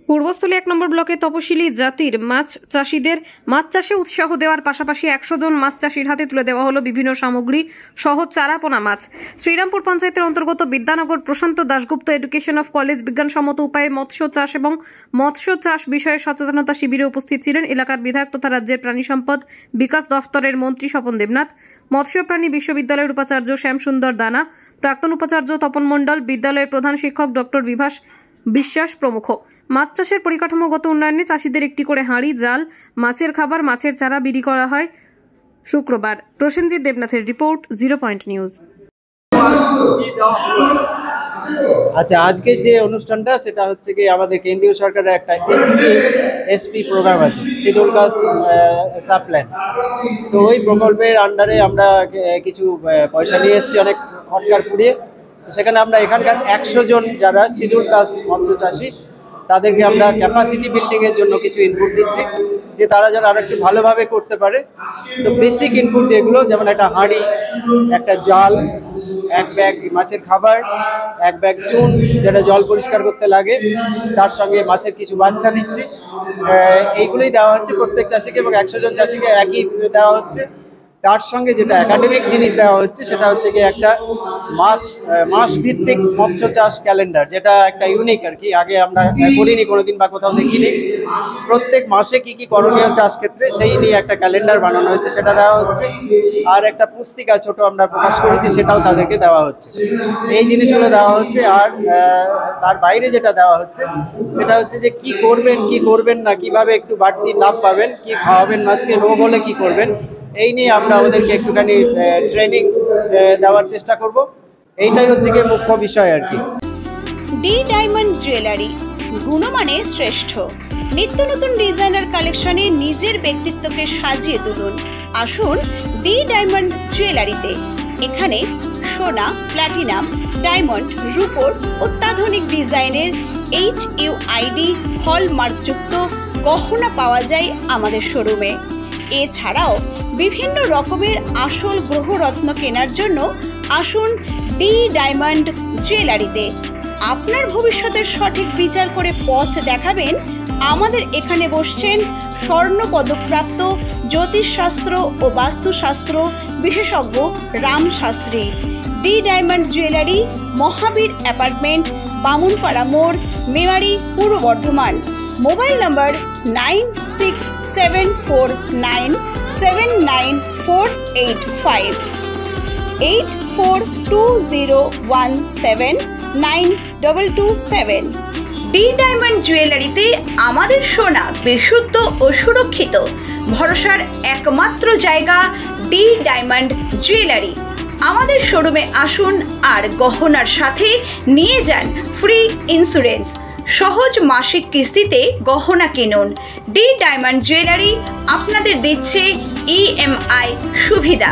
পূর্বস্থলী 1 নম্বর ব্লকে তপশিলি জাতির মাছ চাষিদের মাছ চাষে উৎসাহ দেওয়ার পাশাপাশি 100 জন মাছ চাষির হাতে তুলে দেওয়া হলো বিভিন্ন সামগ্রী সহ চারাপোনা মাছ। শ্রীরামপুর পঞ্চায়েতের অন্তর্গত বিদ্যানগর প্রশান্ত দাশগুপ্ত এডুকেশন অফ কলেজ বিজ্ঞানসম্মত উপায়ে মৎস্য চাষ এবং মৎস্য চাষ বিষয়ে সচেতনতা শিবিরে উপস্থিত ছিলেন এলাকার বিধায়ক তথা রাজ্যের প্রাণী সম্পদ বিকাশ দফতরের মন্ত্রী স্বপন দেবনাথ, মৎস্য প্রাণী বিশ্ববিদ্যালয়ের উপাচার্য শ্যামসুন্দর দানা, প্রাক্তন উপাচার্য তপন মণ্ডল, বিদ্যালয়ের প্রধান শিক্ষক ডক্টর বিভাস বিশ্বাস প্রমুখ। মাছ চাষের পরিকাঠামোগত উন্নয়নে চাষিদের একটি করে হাঁড়ি, জাল, মাছের খাবার, মাছের চারা বিলি করা হয় শুক্রবার। প্রসেনজিৎ দেবনাথের রিপোর্ট, 0 পয়েন্ট নিউজ। আচ্ছা, আজকে যে অনুষ্ঠানটা সেটা হচ্ছে কি আমাদের কেন্দ্রীয় সরকারের একটা এসপি প্রোগ্রাম আছে, শিডিউল কাস্ট সাব প্ল্যান। তো ওই প্রকল্পের আন্ডারে আমরা কিছু পয়সা নিয়ে এসেছি, অনেক খটকার পুড়িয়ে। সেখানে আমরা এখানকার 100 জন যারা শিডিউল কাস্ট মৎস্য চাষি তাদেরকে আমরা ক্যাপাসিটি বিল্ডিংয়ের জন্য কিছু ইনপুট দিচ্ছি, যে তারা যেন আরো একটু ভালোভাবে করতে পারে। তো বেসিক ইনপুট যেগুলো, যেমন একটা হাঁড়ি, একটা জাল, 1 ব্যাগ মাছের খাবার, 1 ব্যাগ চুন যেটা জল পরিষ্কার করতে লাগে, তার সঙ্গে মাছের কিছু বাচ্চা দিচ্ছি। এইগুলোই দেওয়া হচ্ছে প্রত্যেক চাষিকে, এবং 100 জন চাষিকে একই দেওয়া হচ্ছে। তার সঙ্গে যেটা একাডেমিক জিনিস দেওয়া হচ্ছে সেটা হচ্ছে কি একটা মাস ভিত্তিক মৎস্য চাষ ক্যালেন্ডার, যেটা একটা ইউনিক আর কি, আগে আমরা করিনি কোনোদিন বা কোথাও দেখিনি। প্রত্যেক মাসে কি কি করণীয় চাষ ক্ষেত্রে সেই নিয়ে একটা ক্যালেন্ডার বানানো হয়েছে, সেটা দেওয়া হচ্ছে। আর একটা পুস্তিকা ছোট আমরা প্রকাশ করেছি, সেটাও তাদেরকে দেওয়া হচ্ছে। এই জিনিসগুলো দেওয়া হচ্ছে। আর তার বাইরে যেটা দেওয়া হচ্ছে সেটা হচ্ছে যে কি করবেন কি করবেন না, কিভাবে একটু বাড়তি লাভ পাবেন, কি খাওয়াবেন মাছকে, রোগ হলে কি করবেন, এই নিয়ে আমরা ওদেরকে একটুখানি ট্রেনিং দেওয়ার চেষ্টা করব। এইটাই হচ্ছে কি মুখ্য বিষয় আর কি। ডি ডায়মন্ড জুয়েলারি, গুণমানে শ্রেষ্ঠ, নিত্য নতুন ডিজাইনার কালেকশনে নিজের ব্যক্তিত্বকে সাজিয়ে তুলুন। আসুন ডি ডায়মন্ড জুয়েলারিতে। এখানে সোনা, প্ল্যাটিনাম, ডায়মন্ড, রূপোর অত্যাধুনিক ডিজাইনের HUID হলমার্কযুক্ত গহনা পাওয়া যায় আমাদের শোরুমে। এছাড়াও বিভিন্ন রকমের আসল গ্রহরত্ন কেনার জন্য আসুন ডি ডায়মন্ড জুয়েলারিতে। আপনার ভবিষ্যতের সঠিক বিচার করে পথ দেখাবেন। আমাদের এখানে বসছেন স্বর্ণ পদকপ্রাপ্ত জ্যোতিষশাস্ত্র ও বাস্তুশাস্ত্র বিশেষজ্ঞ Ram Shastri. D diamond jewellery, Mahavir apartment, Bamunpara মোড়, Memari, Purba Bardhaman. Mobile number 9674979485 8420179227। D diamond জুয়েলারিতে আমাদের সোনা বিশুদ্ধ ও সুরক্ষিত। ভরসার একমাত্র জায়গা ডি ডায়মন্ড জুয়েলারি। আমাদের শোরুমে আসুন আর গহনার সাথে নিয়ে যান ফ্রি ইন্স্যুরেন্স। সহজ মাসিক কিস্তিতে গহনা কিনুন। ডি ডায়মন্ড জুয়েলারি আপনাদের দিচ্ছে EMI সুবিধা।